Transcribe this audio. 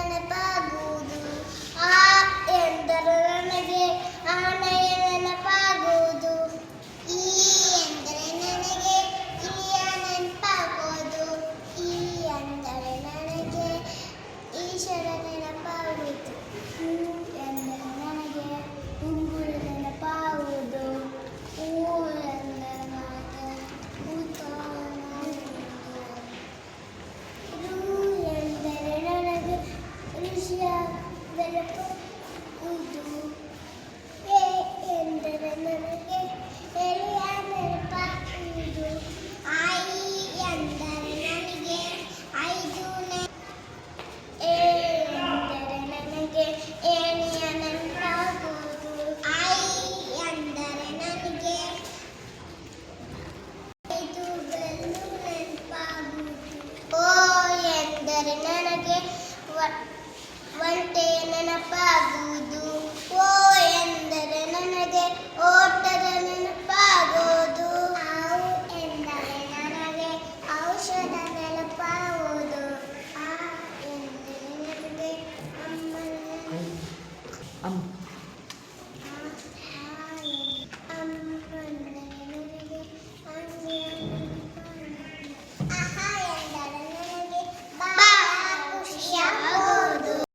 ನೆನಪಾಗುವುದು. ಆ ಎಂದರೆ ನನಗೆ ಆನೆಯ ನೆನಪಾಗುವುದು. ಈ ಎಂದರೆ ನನಗೆ ಇಲಿಯ ನೆನಪಾಗುವುದು. ಈ ಎಂದರೆ ನನಗೆ ಈಶ್ವರ ನೆನಪಾಗುವುದು. ಹೂ ಎಂದರೆ ನನಗೆ ಉಂಗುರ ನೆನಪಾಗುವುದು. ಹೂ ಎಂದರೆ ನನಗೆ ರೂ ಎಂದರೆ ನನಗೆ ಋಷಿಯ ನೆನಪಾಗುವುದು. ಎ ಎಂದರೆ ನನಗೆ ಎಲೆಯ ನೆನಪಾಗುವುದು. ಐ ಎಂದರೆ ನನಗೆ ಐದು ಎ ಎಂದರೆ ನನಗೆ ಏಣಿಯ ನೆನಪಾಗುವುದು. ಐ ಎಂದರೆ ನನಗೆ ಐದು ಬೆನ್ನು ನೆನಪಾಗುವುದು. ಓ ಎಂದರೆ ನನಗೆ ಒಂಟೆಯ ನೆನಪಾಗುವುದು.